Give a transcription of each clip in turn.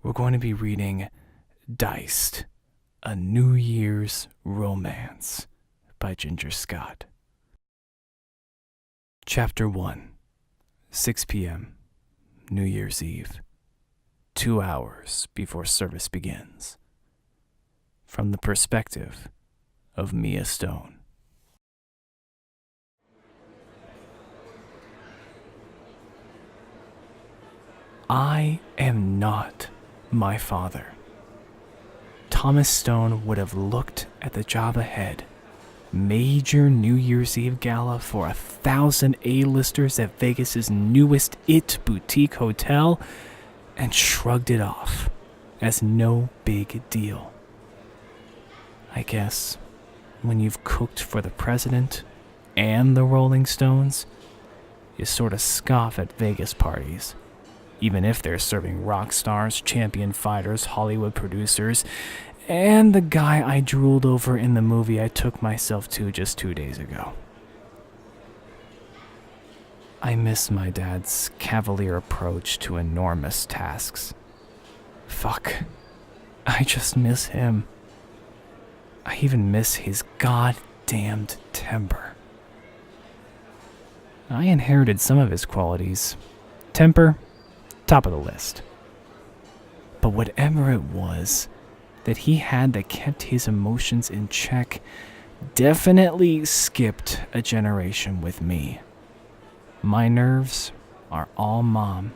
we're going to be reading Diced, A New Year's Romance by Ginger Scott. Chapter 1, 6 p.m., New Year's Eve, 2 hours before service begins. From the perspective of Mia Stone. I am not my father. Thomas Stone would have looked at the job ahead. Major New Year's Eve gala for 1,000 A-listers at Vegas's newest IT boutique hotel and shrugged it off as no big deal. I guess when you've cooked for the president and the Rolling Stones, you sort of scoff at Vegas parties, even if they're serving rock stars, champion fighters, Hollywood producers, and the guy I drooled over in the movie I took myself to just 2 days ago. I miss my dad's cavalier approach to enormous tasks. Fuck, I just miss him. I even miss his goddamned temper. I inherited some of his qualities. Temper, top of the list. But whatever it was that he had that kept his emotions in check definitely skipped a generation with me. My nerves are all mom,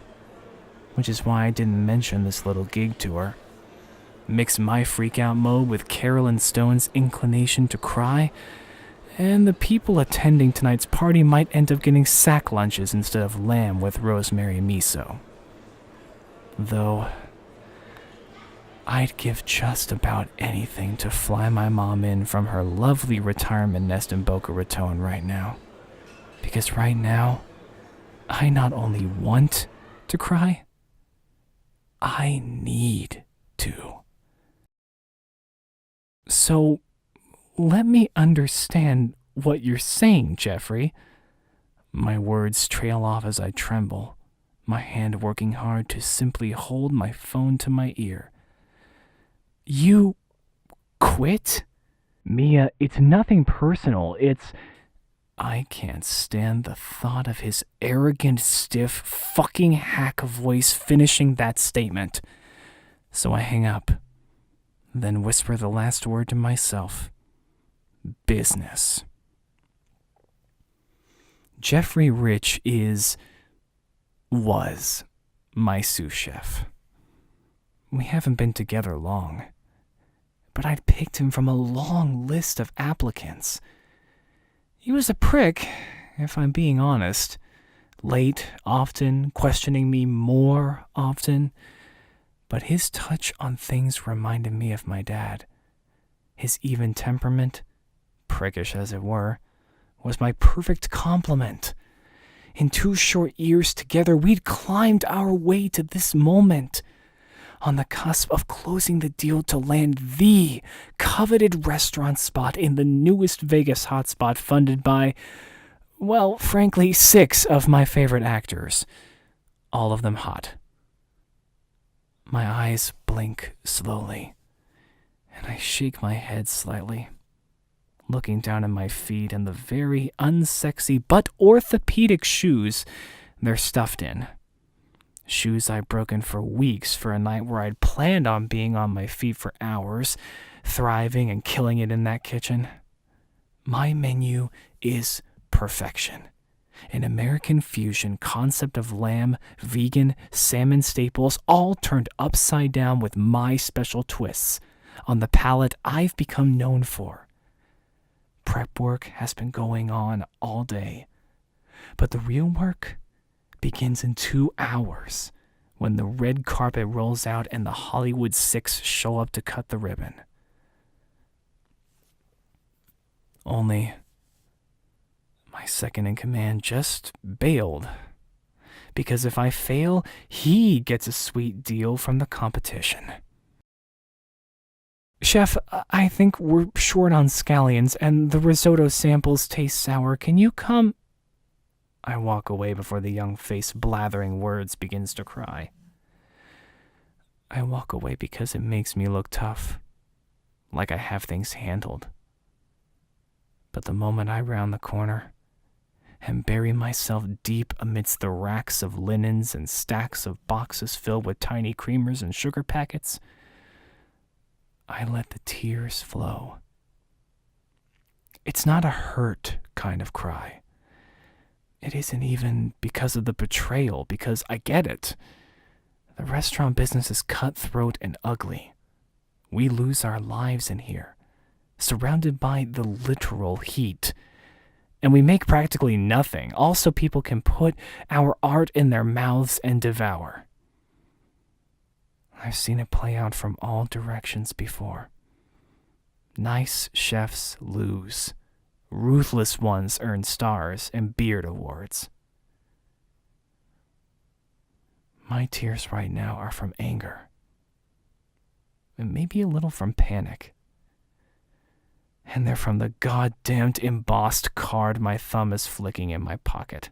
which is why I didn't mention this little gig to her. Mix my freak-out mode with Carolyn Stone's inclination to cry, and the people attending tonight's party might end up getting sack lunches instead of lamb with rosemary miso. Though, I'd give just about anything to fly my mom in from her lovely retirement nest in Boca Raton right now. Because right now, I not only want to cry, I need to. So, let me understand what you're saying, Jeffrey. My words trail off as I tremble, my hand working hard to simply hold my phone to my ear. You quit? Mia, it's nothing personal. I can't stand the thought of his arrogant, stiff, fucking hack voice finishing that statement. So I hang up, then whisper the last word to myself. Business. Jeffrey Rich was my sous chef. We haven't been together long, but I'd picked him from a long list of applicants. He was a prick, if I'm being honest. Late, often, questioning me more often. But his touch on things reminded me of my dad. His even temperament, prickish as it were, was my perfect complement. In 2 short years together, we'd climbed our way to this moment, on the cusp of closing the deal to land the coveted restaurant spot in the newest Vegas hotspot funded by, well, frankly, 6 of my favorite actors, all of them hot. My eyes blink slowly, and I shake my head slightly, looking down at my feet and the very unsexy but orthopedic shoes they're stuffed in. Shoes I'd broken for weeks for a night where I'd planned on being on my feet for hours, thriving and killing it in that kitchen. My menu is perfection. An American fusion concept of lamb, vegan, salmon staples, all turned upside down with my special twists on the palate I've become known for. Prep work has been going on all day, but the real work begins in 2 hours when the red carpet rolls out and the Hollywood 6 show up to cut the ribbon. Only my second in command just bailed, because if I fail, he gets a sweet deal from the competition. Chef, I think we're short on scallions and the risotto samples taste sour. Can you come? I walk away before the young face blathering words begins to cry. I walk away because it makes me look tough, like I have things handled. But the moment I round the corner and bury myself deep amidst the racks of linens and stacks of boxes filled with tiny creamers and sugar packets, I let the tears flow. It's not a hurt kind of cry. It isn't even because of the betrayal, because I get it. The restaurant business is cutthroat and ugly. We lose our lives in here, surrounded by the literal heat. And we make practically nothing, all so people can put our art in their mouths and devour. I've seen it play out from all directions before. Nice chefs lose. Ruthless ones earn stars and beard awards. My tears right now are from anger. And maybe a little from panic. And they're from the goddamned embossed card my thumb is flicking in my pocket.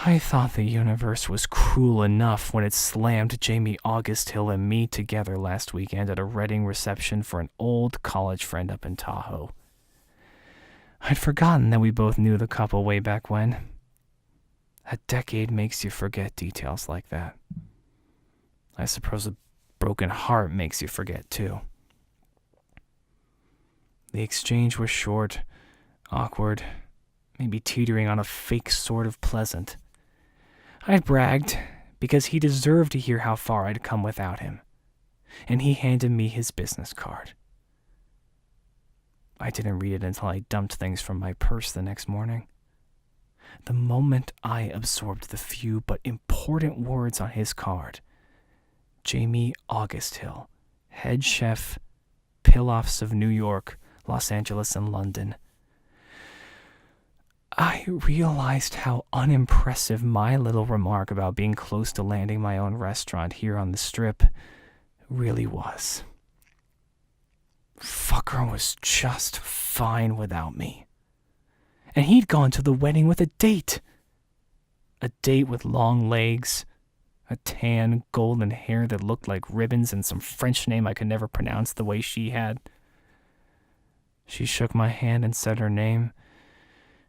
I thought the universe was cruel enough when it slammed Jamie August Hill and me together last weekend at a wedding reception for an old college friend up in Tahoe. I'd forgotten that we both knew the couple way back when. A decade makes you forget details like that. I suppose a broken heart makes you forget too. The exchange was short, awkward, maybe teetering on a fake sort of pleasant. I'd bragged because he deserved to hear how far I'd come without him, and he handed me his business card. I didn't read it until I dumped things from my purse the next morning. The moment I absorbed the few but important words on his card, Jamie August Hill, head chef, Pilafs of New York, Los Angeles, and London, I realized how unimpressive my little remark about being close to landing my own restaurant here on the Strip really was. Fucker was just fine without me. And he'd gone to the wedding with a date. A date with long legs, a tan, golden hair that looked like ribbons, and some French name I could never pronounce the way she had. She shook my hand and said her name,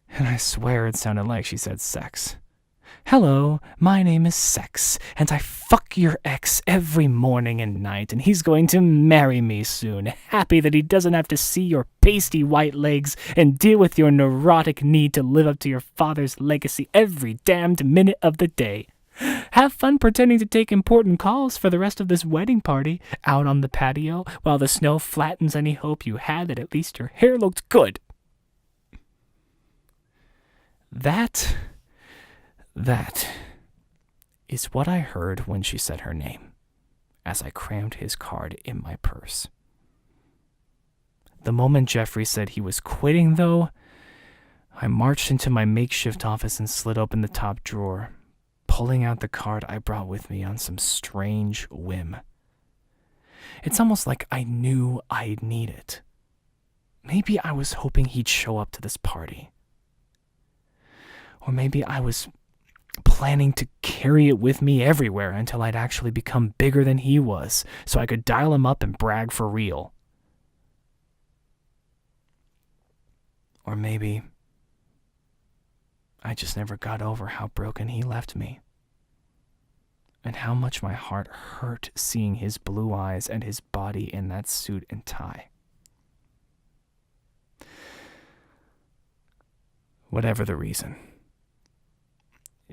and I swear it sounded like she said sex. Hello, my name is Sex, and I fuck your ex every morning and night, and he's going to marry me soon, happy that he doesn't have to see your pasty white legs and deal with your neurotic need to live up to your father's legacy every damned minute of the day. Have fun pretending to take important calls for the rest of this wedding party out on the patio while the snow flattens any hope you had that at least your hair looked good. That is what I heard when she said her name, as I crammed his card in my purse. The moment Jeffrey said he was quitting, though, I marched into my makeshift office and slid open the top drawer, pulling out the card I brought with me on some strange whim. It's almost like I knew I'd need it. Maybe I was hoping he'd show up to this party. Or maybe I was planning to carry it with me everywhere until I'd actually become bigger than he was, so I could dial him up and brag for real. Or maybe I just never got over how broken he left me, and how much my heart hurt seeing his blue eyes and his body in that suit and tie. Whatever the reason,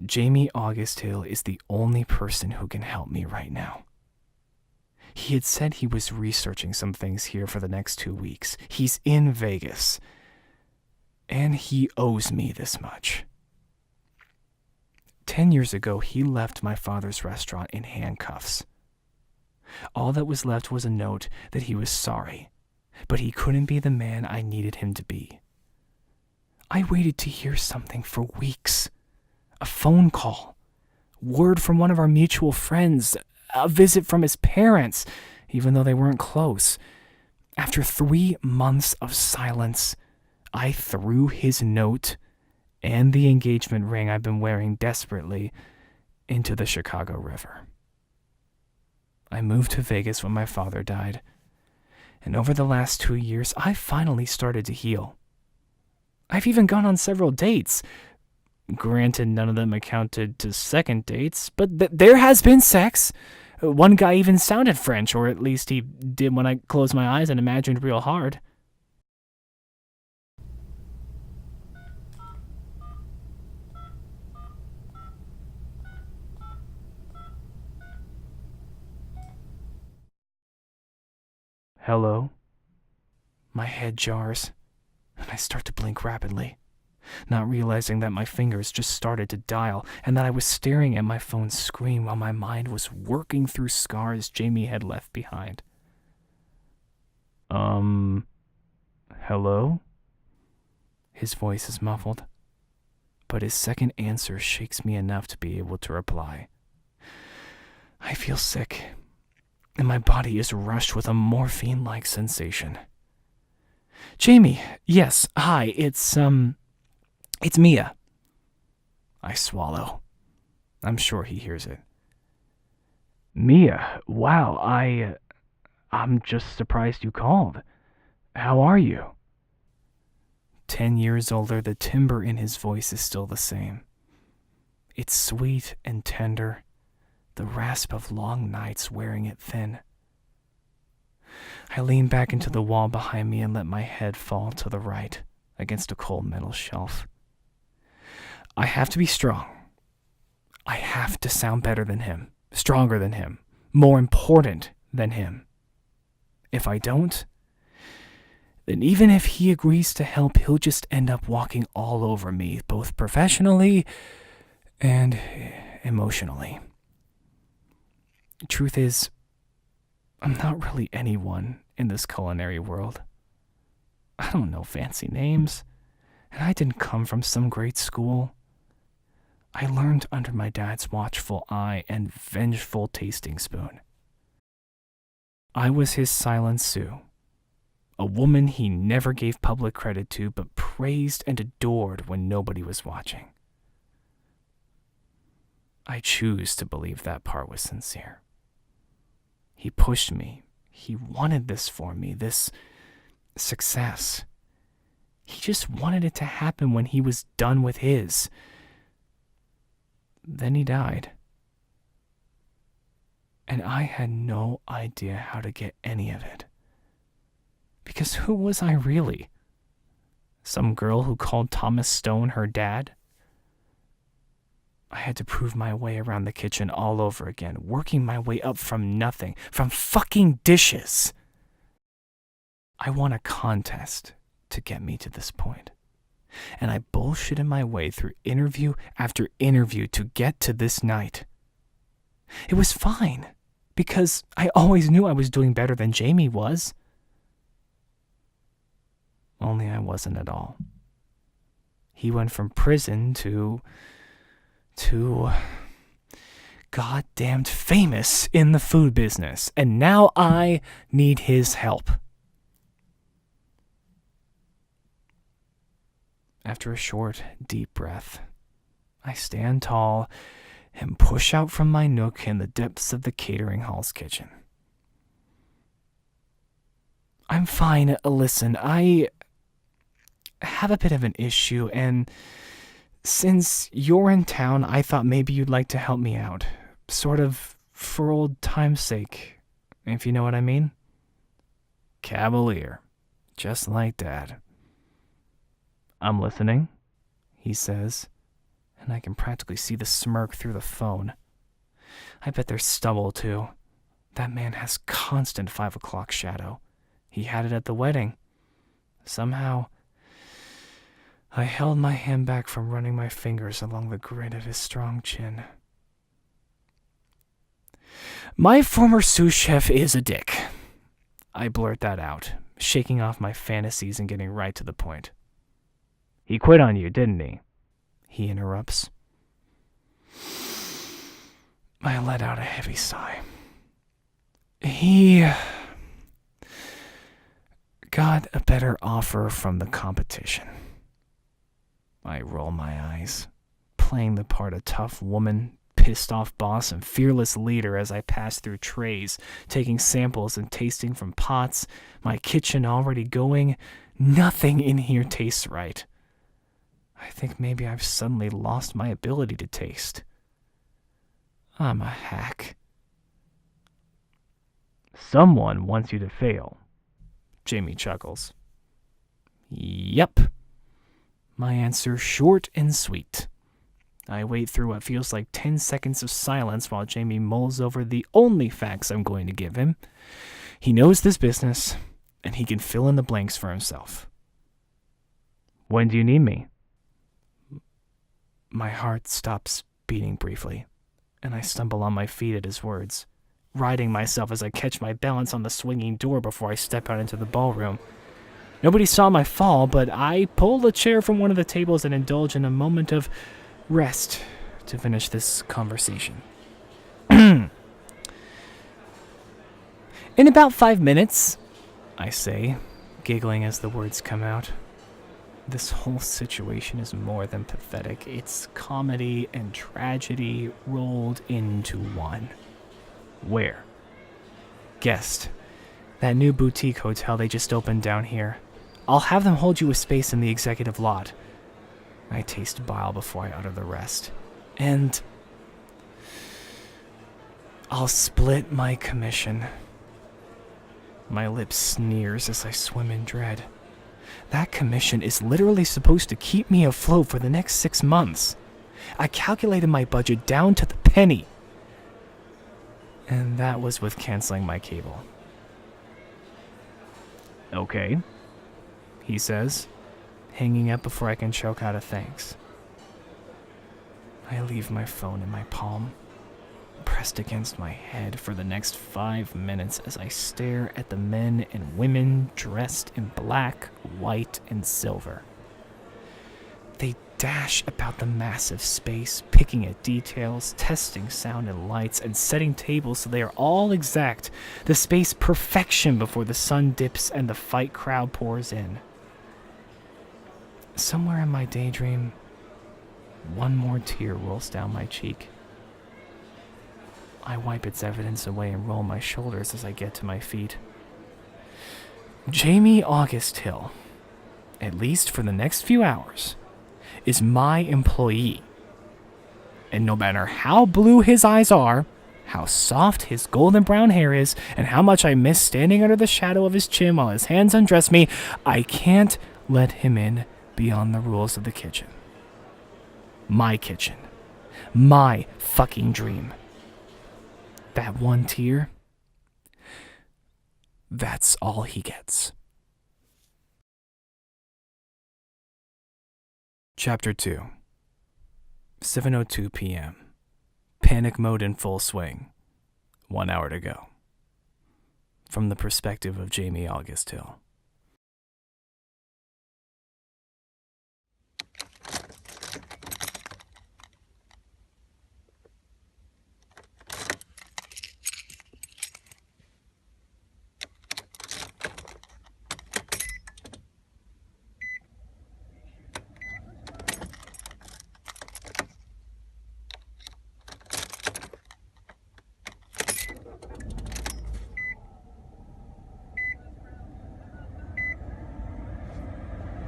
Jamie August Hill is the only person who can help me right now. He had said he was researching some things here for the next 2 weeks. He's in Vegas, and he owes me this much. 10 years ago, he left my father's restaurant in handcuffs. All that was left was a note that he was sorry, but he couldn't be the man I needed him to be. I waited to hear something for weeks. A phone call, word from one of our mutual friends, a visit from his parents, even though they weren't close. After 3 months of silence, I threw his note and the engagement ring I've been wearing desperately into the Chicago River. I moved to Vegas when my father died, and over the last 2 years, I finally started to heal. I've even gone on several dates. Granted, none of them amounted to second dates, but there has been sex. One guy even sounded French, or at least he did when I closed my eyes and imagined real hard. Hello? My head jars, and I start to blink rapidly, not realizing that my fingers just started to dial and that I was staring at my phone's screen while my mind was working through scars Jamie had left behind. Hello? His voice is muffled, but his second answer shakes me enough to be able to reply. I feel sick, and my body is rushed with a morphine-like sensation. Jamie, yes, hi, it's Mia. I swallow. I'm sure he hears it. Mia, wow, I'm just surprised you called. How are you? 10 years older, the timbre in his voice is still the same. It's sweet and tender, the rasp of long nights wearing it thin. I lean back into the wall behind me and let my head fall to the right against a cold metal shelf. I have to be strong. I have to sound better than him, stronger than him, more important than him. If I don't, then even if he agrees to help, he'll just end up walking all over me, both professionally and emotionally. The truth is, I'm not really anyone in this culinary world. I don't know fancy names, and I didn't come from some great school. I learned under my dad's watchful eye and vengeful tasting spoon. I was his silent Sue, a woman he never gave public credit to but praised and adored when nobody was watching. I choose to believe that part was sincere. He pushed me. He wanted this for me, this success. He just wanted it to happen when he was done with his. Then he died. And I had no idea how to get any of it. Because who was I really? Some girl who called Thomas Stone her dad? I had to prove my way around the kitchen all over again, working my way up from nothing, from fucking dishes. I won a contest to get me to this point, and I bullshitted my way through interview after interview to get to this night. It was fine, because I always knew I was doing better than Jamie was. Only I wasn't at all. He went from prison to goddamned famous in the food business, and now I need his help. After a short, deep breath, I stand tall and push out from my nook in the depths of the catering hall's kitchen. I'm fine. Listen, I have a bit of an issue, and since you're in town, I thought maybe you'd like to help me out. Sort of for old time's sake, if you know what I mean. Cavalier. Just like Dad. I'm listening, he says, and I can practically see the smirk through the phone. I bet there's stubble, too. That man has constant 5 o'clock shadow. He had it at the wedding. Somehow, I held my hand back from running my fingers along the grid of his strong chin. My former sous chef is a dick. I blurt that out, shaking off my fantasies and getting right to the point. He quit on you, didn't he? He interrupts. I let out a heavy sigh. He got a better offer from the competition. I roll my eyes, playing the part of tough woman, pissed off boss and fearless leader as I pass through trays, taking samples and tasting from pots, my kitchen already going. Nothing in here tastes right. I think maybe I've suddenly lost my ability to taste. I'm a hack. Someone wants you to fail. Jamie chuckles. Yep. My answer short and sweet. I wait through what feels like 10 seconds of silence while Jamie mulls over the only facts I'm going to give him. He knows this business, and he can fill in the blanks for himself. When do you need me? My heart stops beating briefly, and I stumble on my feet at his words, riding myself as I catch my balance on the swinging door before I step out into the ballroom. Nobody saw my fall, but I pull a chair from one of the tables and indulge in a moment of rest to finish this conversation. In about 5 minutes, I say, giggling as the words come out. This whole situation is more than pathetic. It's comedy and tragedy rolled into one. Where? Guessed. That new boutique hotel they just opened down here. I'll have them hold you a space in the executive lot. I taste bile before I utter the rest. And I'll split my commission. My lip sneers as I swim in dread. That commission is literally supposed to keep me afloat for the next 6 months. I calculated my budget down to the penny. And that was with canceling my cable. Okay, he says, hanging up before I can choke out a thanks. I leave my phone in my palm, pressed against my head for the next 5 minutes as I stare at the men and women dressed in black, white, and silver. They dash about the massive space, picking at details, testing sound and lights, and setting tables so they are all exact, the space perfection before the sun dips and the fight crowd pours in. Somewhere in my daydream, one more tear rolls down my cheek. I wipe its evidence away and roll my shoulders as I get to my feet. Jamie August Hill, at least for the next few hours, is my employee. And no matter how blue his eyes are, how soft his golden brown hair is, and how much I miss standing under the shadow of his chin while his hands undress me, I can't let him in beyond the rules of the kitchen. My kitchen. My fucking dream. That one tear, that's all he gets. Chapter 2. 7:02 p.m. Panic mode in full swing. 1 hour to go. From the perspective of Jamie August Hill.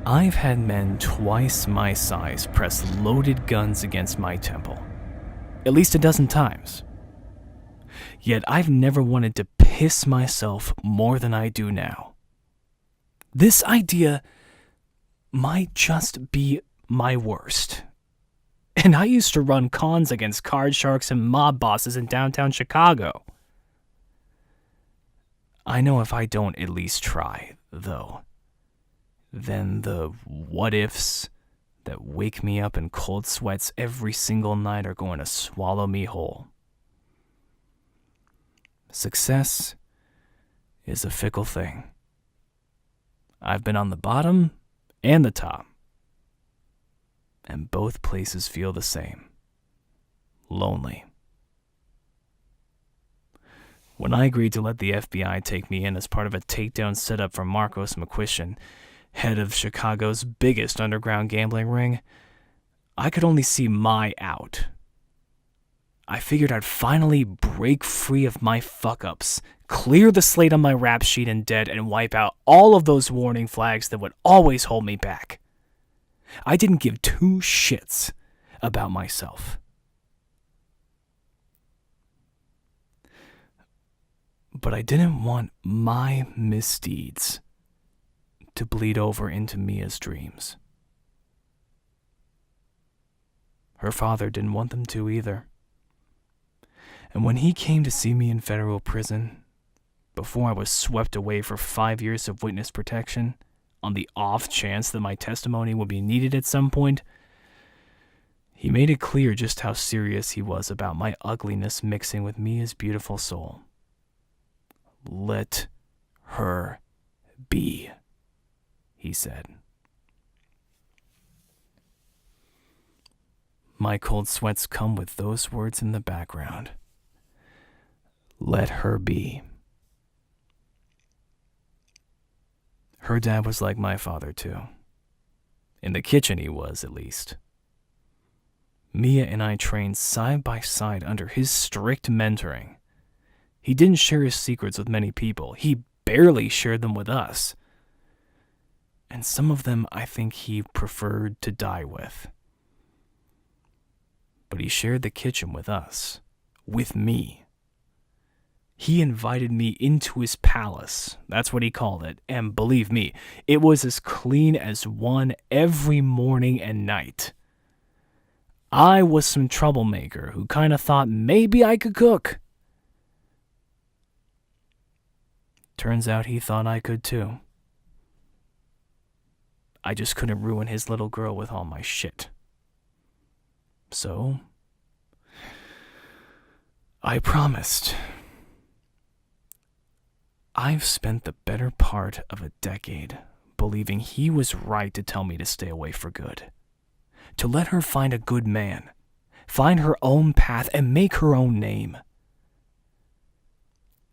I've had men twice my size press loaded guns against my temple. At least a dozen times. Yet I've never wanted to piss myself more than I do now. This idea might just be my worst. And I used to run cons against card sharks and mob bosses in downtown Chicago. I know if I don't at least try, though, then the what-ifs that wake me up in cold sweats every single night are going to swallow me whole. Success is a fickle thing. I've been on the bottom and the top, and both places feel the same. Lonely. When I agreed to let the FBI take me in as part of a takedown setup for Marcos McQuistion, head of Chicago's biggest underground gambling ring, I could only see my out. I figured I'd finally break free of my fuck-ups, clear the slate on my rap sheet and dead, and wipe out all of those warning flags that would always hold me back. I didn't give two shits about myself. But I didn't want my misdeeds to bleed over into Mia's dreams. Her father didn't want them to either. And when he came to see me in federal prison, before I was swept away for 5 years of witness protection, on the off chance that my testimony would be needed at some point, he made it clear just how serious he was about my ugliness mixing with Mia's beautiful soul. Let her be, he said. My cold sweats come with those words in the background. Let her be. Her dad was like my father, too. In the kitchen, he was, at least. Mia and I trained side by side under his strict mentoring. He didn't share his secrets with many people. He barely shared them with us. And some of them I think he preferred to die with. But he shared the kitchen with us. With me. He invited me into his palace. That's what he called it. And believe me, it was as clean as one every morning and night. I was some troublemaker who kind of thought maybe I could cook. Turns out he thought I could too. I just couldn't ruin his little girl with all my shit. So, I promised. I've spent the better part of a decade believing he was right to tell me to stay away for good. To let her find a good man, find her own path, and make her own name.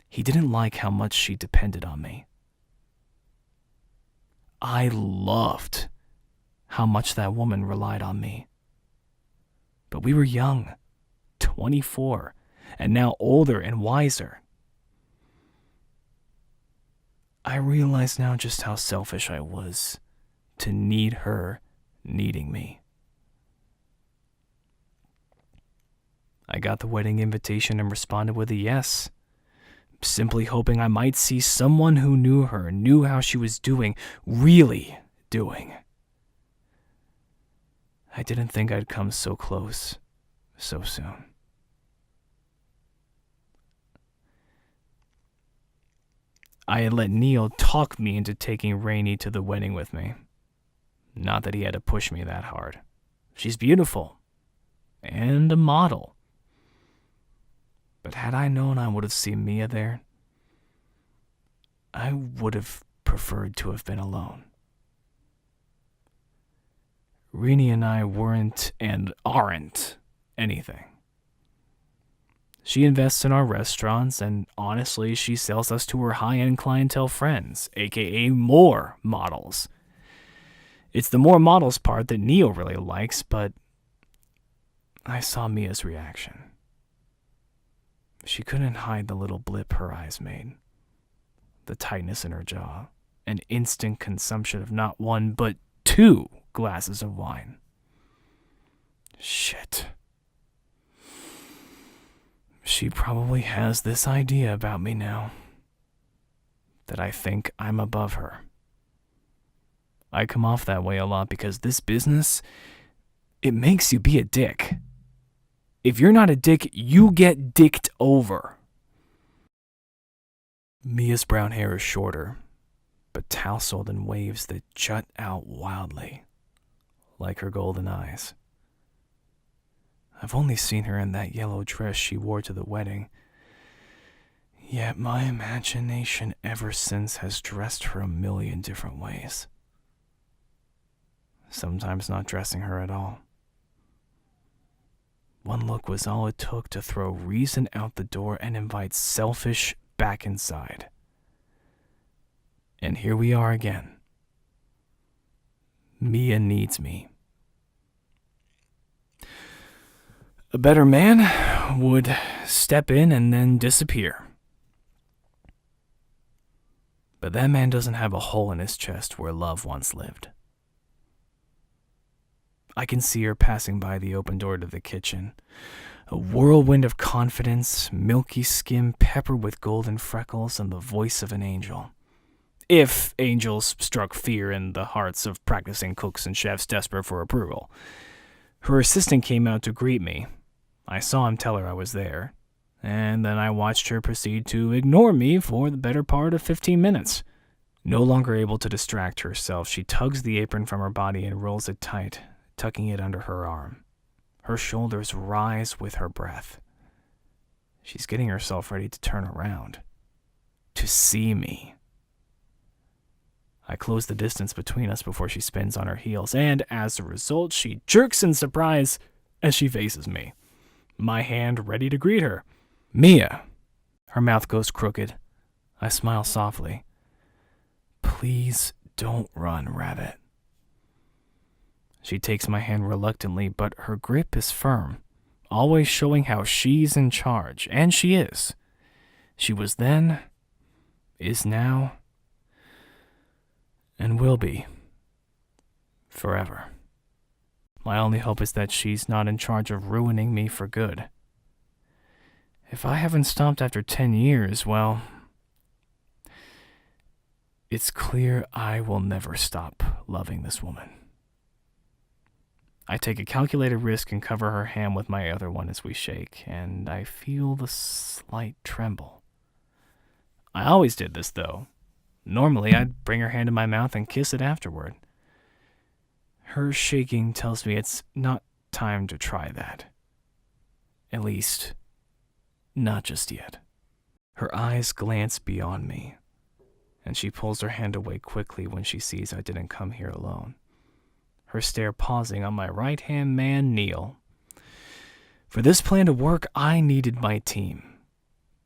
He didn't like how much she depended on me. I loved how much that woman relied on me. But we were young, 24, and now older and wiser. I realize now just how selfish I was to need her needing me. I got the wedding invitation and responded with a yes, simply hoping I might see someone who knew her, knew how she was doing, really doing. I didn't think I'd come so close so soon. I had let Neil talk me into taking Rainey to the wedding with me. Not that he had to push me that hard. She's beautiful. And a model. But had I known I would have seen Mia there, I would have preferred to have been alone. Rainey and I weren't and aren't anything. She invests in our restaurants, and honestly, she sells us to her high-end clientele friends, aka more models. It's the more models part that Neil really likes, but I saw Mia's reaction. She couldn't hide the little blip her eyes made, the tightness in her jaw, an instant consumption of not one, but 2 glasses of wine. Shit. She probably has this idea about me now, that I think I'm above her. I come off that way a lot because this business, it makes you be a dick. If you're not a dick, you get dicked over. Mia's brown hair is shorter, but tousled in waves that jut out wildly, like her golden eyes. I've only seen her in that yellow dress she wore to the wedding, yet my imagination ever since has dressed her a million different ways. Sometimes not dressing her at all. One look was all it took to throw reason out the door and invite selfish back inside. And here we are again. Mia needs me. A better man would step in and then disappear. But that man doesn't have a hole in his chest where love once lived. I can see her passing by the open door to the kitchen, a whirlwind of confidence, milky skin peppered with golden freckles, and the voice of an angel. If angels struck fear in the hearts of practicing cooks and chefs desperate for approval. Her assistant came out to greet me. I saw him tell her I was there, and then I watched her proceed to ignore me for the better part of 15 minutes. No longer able to distract herself, she tugs the apron from her body and rolls it tight, tucking it under her arm. Her shoulders rise with her breath. She's getting herself ready to turn around, to see me. I close the distance between us before she spins on her heels, and as a result, she jerks in surprise as she faces me, my hand ready to greet her. Mia. Her mouth goes crooked. I smile softly. Please don't run, Rabbit. She takes my hand reluctantly, but her grip is firm, always showing how she's in charge, and she is. She was then, is now, and will be. Forever. My only hope is that she's not in charge of ruining me for good. If I haven't stopped after 10 years, well, it's clear I will never stop loving this woman. I take a calculated risk and cover her hand with my other one as we shake, and I feel the slight tremble. I always did this, though. Normally, I'd bring her hand to my mouth and kiss it afterward. Her shaking tells me it's not time to try that. At least, not just yet. Her eyes glance beyond me, and she pulls her hand away quickly when she sees I didn't come here alone. Her stare pausing on my right-hand man, Neil. For this plan to work, I needed my team.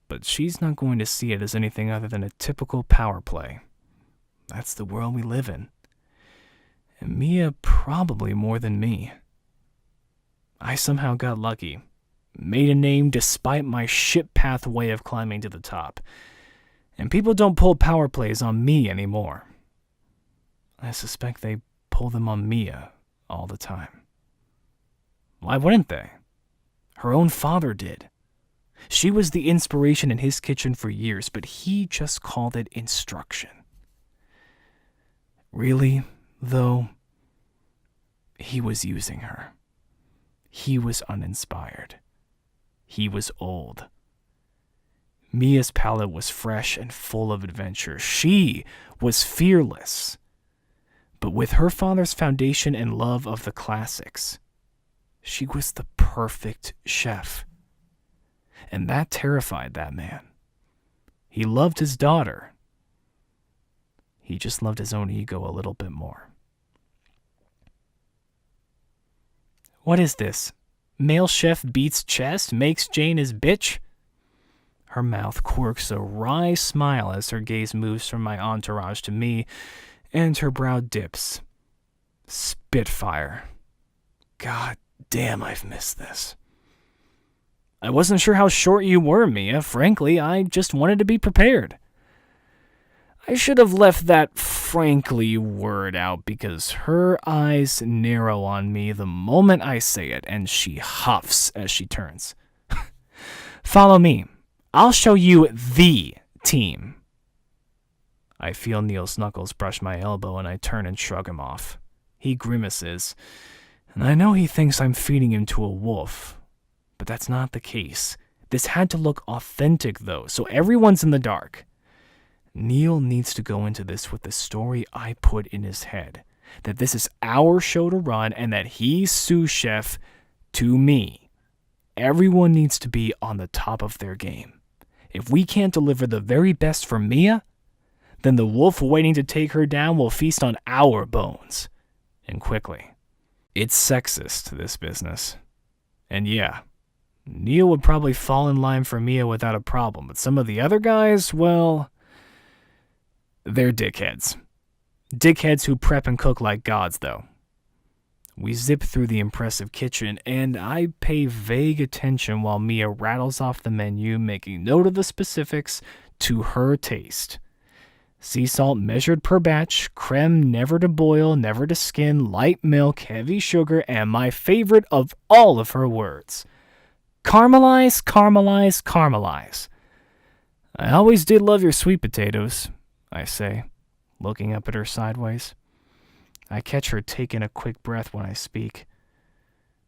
But she's not going to see it as anything other than a typical power play. That's the world we live in. And Mia probably more than me. I somehow got lucky. Made a name despite my ship path way of climbing to the top. And people don't pull power plays on me anymore. I suspect they pull them on Mia all the time. Why wouldn't they? Her own father did. She was the inspiration in his kitchen for years, but he just called it instruction. Really, though, he was using her. He was uninspired. He was old. Mia's palate was fresh and full of adventure. She was fearless. But with her father's foundation and love of the classics, she was the perfect chef. And that terrified that man. He loved his daughter. He just loved his own ego a little bit more. What is this? Male chef beats chest, makes Jane his bitch? Her mouth quirks a wry smile as her gaze moves from my entourage to me, and her brow dips. Spitfire. God damn, I've missed this. I wasn't sure how short you were, Mia. Frankly, I just wanted to be prepared. I should have left that frankly word out because her eyes narrow on me the moment I say it, and she huffs as she turns. Follow me. I'll show you the team. I feel Neil's knuckles brush my elbow, and I turn and shrug him off. He grimaces, and I know he thinks I'm feeding him to a wolf. But that's not the case. This had to look authentic, though, so everyone's in the dark. Neil needs to go into this with the story I put in his head, that this is our show to run and that he's sous chef to me. Everyone needs to be on the top of their game. If we can't deliver the very best for Mia, then the wolf waiting to take her down will feast on our bones. And quickly. It's sexist, this business. And yeah, Neil would probably fall in line for Mia without a problem, but some of the other guys, well, they're dickheads. Dickheads who prep and cook like gods, though. We zip through the impressive kitchen, and I pay vague attention while Mia rattles off the menu, making note of the specifics to her taste. Sea salt measured per batch, creme never to boil, never to skin, light milk, heavy sugar, and my favorite of all of her words, caramelize, caramelize, caramelize. I always did love your sweet potatoes, I say, looking up at her sideways. I catch her taking a quick breath when I speak,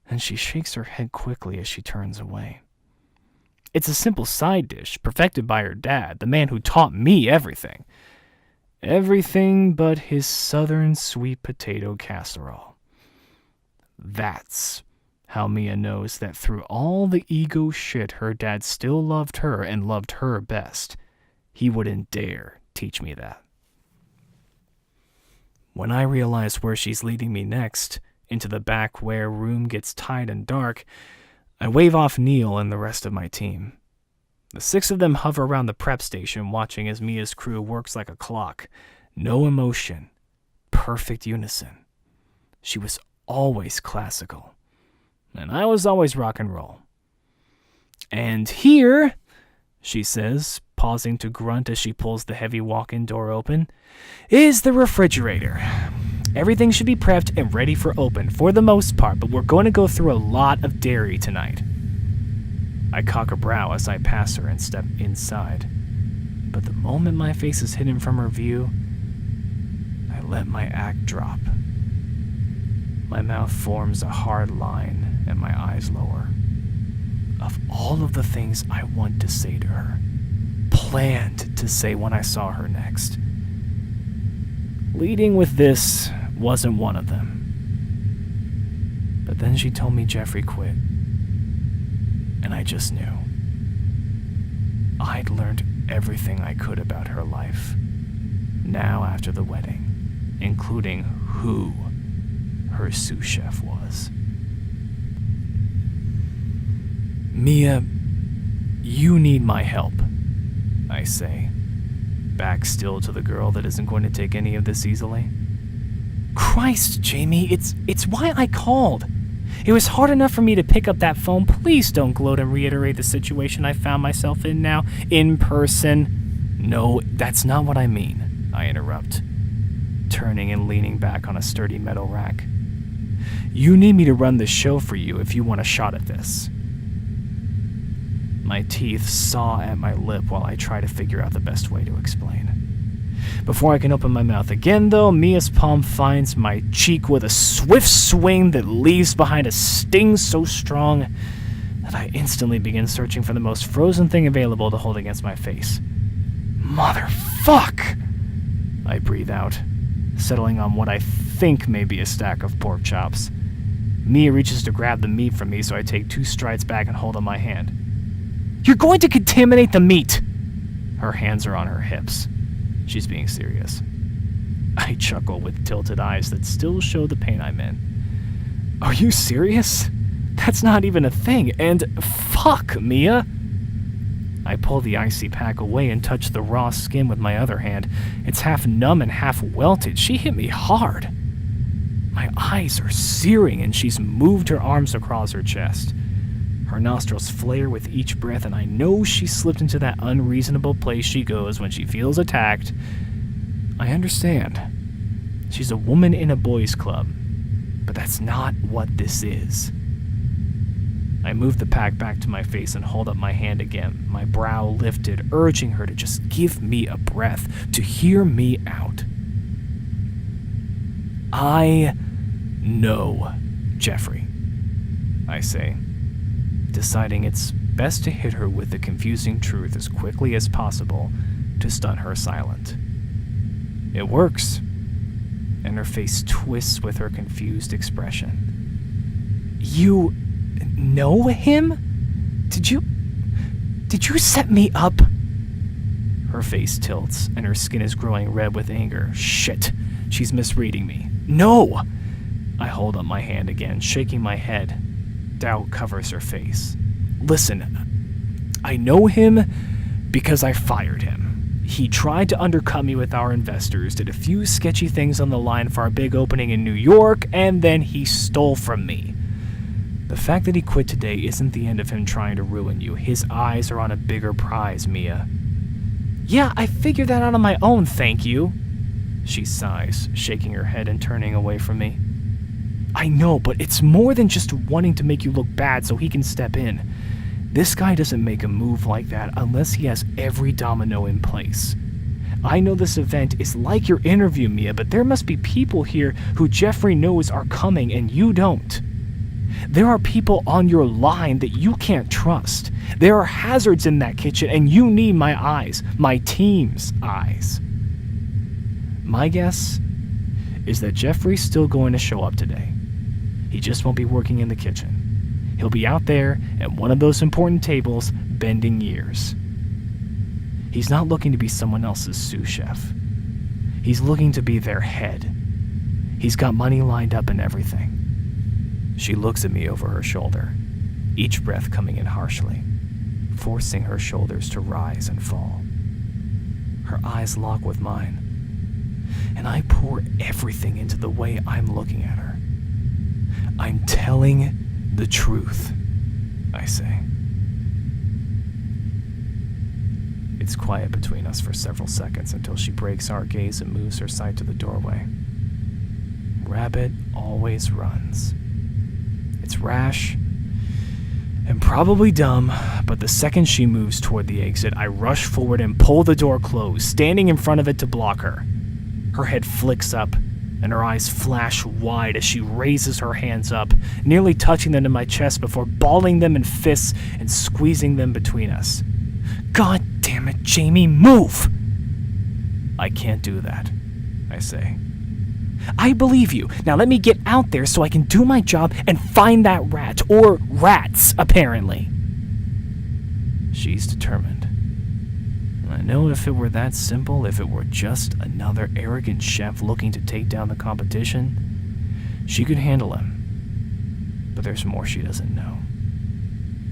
and she shakes her head quickly as she turns away. It's a simple side dish, perfected by her dad, the man who taught me everything. Everything but his southern sweet potato casserole. That's how Mia knows that through all the ego shit her dad still loved her and loved her best. He wouldn't dare teach me that. When I realize where she's leading me next, into the back where room gets tight and dark, I wave off Neil and the rest of my team. The 6 of them hover around the prep station watching as Mia's crew works like a clock. No emotion. Perfect unison. She was always classical. And I was always rock and roll. And here, she says, pausing to grunt as she pulls the heavy walk-in door open, is the refrigerator. Everything should be prepped and ready for open for the most part, but we're going to go through a lot of dairy tonight. I cock a brow as I pass her and step inside. But the moment my face is hidden from her view, I let my act drop. My mouth forms a hard line and my eyes lower. Of all of the things I want to say to her, planned to say when I saw her next, leading with this wasn't one of them. But then she told me Jeffrey quit, and I just knew. I'd learned everything I could about her life, now after the wedding, including who her sous chef was. Mia, you need my help, I say, back still to the girl that isn't going to take any of this easily. Christ, Jamie, it's why I called. It was hard enough for me to pick up that phone. Please don't gloat and reiterate the situation I found myself in now, in person. No, that's not what I mean, I interrupt, turning and leaning back on a sturdy metal rack. You need me to run this show for you if you want a shot at this. My teeth saw at my lip while I try to figure out the best way to explain. Before I can open my mouth again, though, Mia's palm finds my cheek with a swift swing that leaves behind a sting so strong that I instantly begin searching for the most frozen thing available to hold against my face. Motherfuck! I breathe out, settling on what I think may be a stack of pork chops. Mia reaches to grab the meat from me, so I take 2 strides back and hold on my hand. You're going to contaminate the meat! Her hands are on her hips. She's being serious. I chuckle with tilted eyes that still show the pain I'm in. Are you serious? That's not even a thing, and fuck, Mia! I pull the icy pack away and touch the raw skin with my other hand. It's half numb and half welted. She hit me hard. My eyes are searing, and she's moved her arms across her chest. Her nostrils flare with each breath, and I know she slipped into that unreasonable place she goes when she feels attacked. I understand. She's a woman in a boys' club, but that's not what this is. I move the pack back to my face and hold up my hand again, my brow lifted, urging her to just give me a breath, to hear me out. I know Jeffrey, I say, deciding it's best to hit her with the confusing truth as quickly as possible to stun her silent. It works, and her face twists with her confused expression. You know him? Did you set me up? Her face tilts, and her skin is growing red with anger. Shit, she's misreading me. No! I hold up my hand again, shaking my head. Doubt covers her face. Listen, I know him because I fired him. He tried to undercut me with our investors, did a few sketchy things on the line for our big opening in New York, and then he stole from me. The fact that he quit today isn't the end of him trying to ruin you. His eyes are on a bigger prize, Mia. Yeah, I figured that out on my own, thank you. She sighs, shaking her head and turning away from me. I know, but it's more than just wanting to make you look bad so he can step in. This guy doesn't make a move like that unless he has every domino in place. I know this event is like your interview, Mia, but there must be people here who Jeffrey knows are coming and you don't. There are people on your line that you can't trust. There are hazards in that kitchen and you need my eyes, my team's eyes. My guess is that Jeffrey's still going to show up today. He just won't be working in the kitchen. He'll be out there at one of those important tables, bending years. He's not looking to be someone else's sous chef. He's looking to be their head. He's got money lined up and everything. She looks at me over her shoulder, each breath coming in harshly, forcing her shoulders to rise and fall. Her eyes lock with mine, and I pour everything into the way I'm looking at her. I'm telling the truth, I say. It's quiet between us for several seconds until she breaks our gaze and moves her side to the doorway. Rabbit always runs. It's rash and probably dumb, but the second she moves toward the exit, I rush forward and pull the door closed, standing in front of it to block her. Her head flicks up, and her eyes flash wide as she raises her hands up, nearly touching them to my chest before balling them in fists and squeezing them between us. God damn it, Jamie, move! I can't do that, I say. I believe you. Now let me get out there so I can do my job and find that rat, or rats, apparently. She's determined. I know if it were that simple, if it were just another arrogant chef looking to take down the competition, she could handle him. But there's more she doesn't know.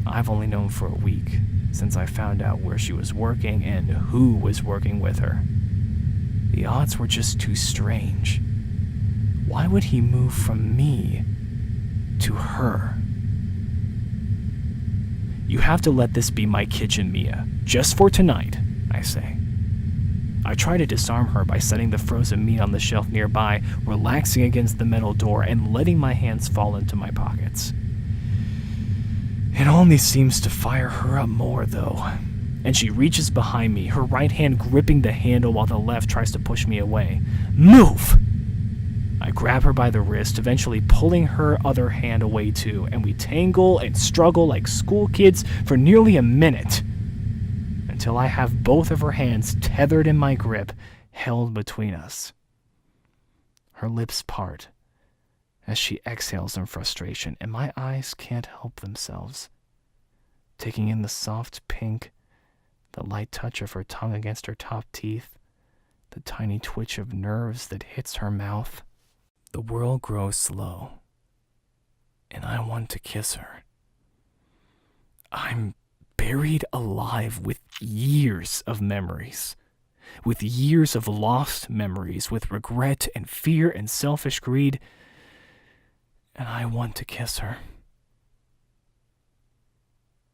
I've only known for a week, since I found out where she was working and who was working with her. The odds were just too strange. Why would he move from me to her? You have to let this be my kitchen, Mia, just for tonight, I say. I try to disarm her by setting the frozen meat on the shelf nearby, relaxing against the metal door, and letting my hands fall into my pockets. It only seems to fire her up more, though, and she reaches behind me, her right hand gripping the handle while the left tries to push me away. Move! I grab her by the wrist, eventually pulling her other hand away too, and we tangle and struggle like school kids for nearly a minute, until I have both of her hands tethered in my grip, held between us. Her lips part as she exhales in frustration, and my eyes can't help themselves, taking in the soft pink, the light touch of her tongue against her top teeth, the tiny twitch of nerves that hits her mouth. The world grows slow, and I want to kiss her. I'm buried alive with years of memories, with years of lost memories, with regret and fear and selfish greed, and I want to kiss her.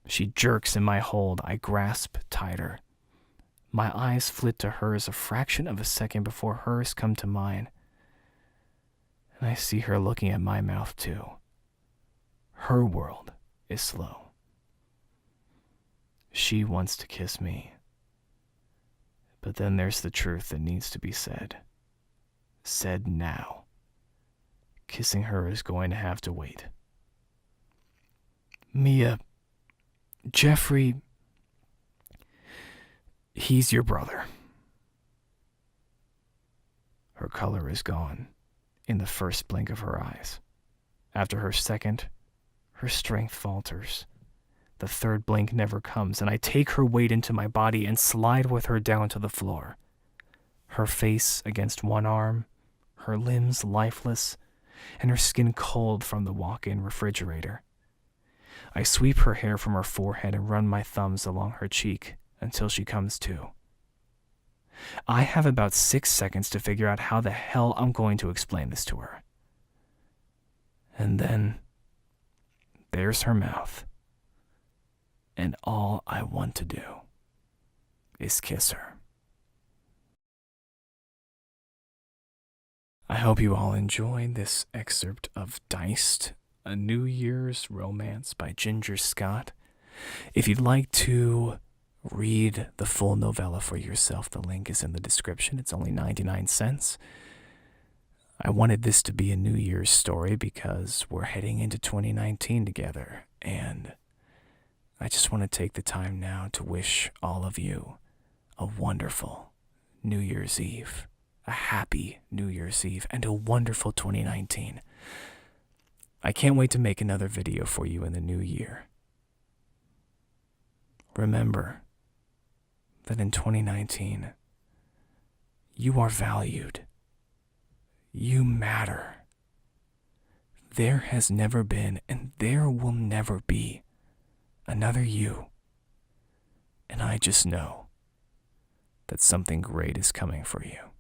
She jerks in my hold. I grasp tighter. My eyes flit to hers a fraction of a second before hers come to mine, and I see her looking at my mouth too. Her world is slow. She wants to kiss me. But then there's the truth that needs to be said. Said now. Kissing her is going to have to wait. Mia, Jeffrey, he's your brother. Her color is gone in the first blink of her eyes. After her second, her strength falters. The third blink never comes, and I take her weight into my body and slide with her down to the floor. Her face against one arm, her limbs lifeless, and her skin cold from the walk-in refrigerator. I sweep her hair from her forehead and run my thumbs along her cheek until she comes to. I have about 6 seconds to figure out how the hell I'm going to explain this to her. And then there's her mouth. And all I want to do is kiss her. I hope you all enjoyed this excerpt of Diced, a New Year's Romance by Ginger Scott. If you'd like to read the full novella for yourself, the link is in the description. It's only 99 cents. I wanted this to be a New Year's story because we're heading into 2019 together, and I just want to take the time now to wish all of you a wonderful New Year's Eve, a happy New Year's Eve, and a wonderful 2019. I can't wait to make another video for you in the new year. Remember that in 2019, you are valued. You matter. There has never been, and there will never be, another you. And I just know that something great is coming for you.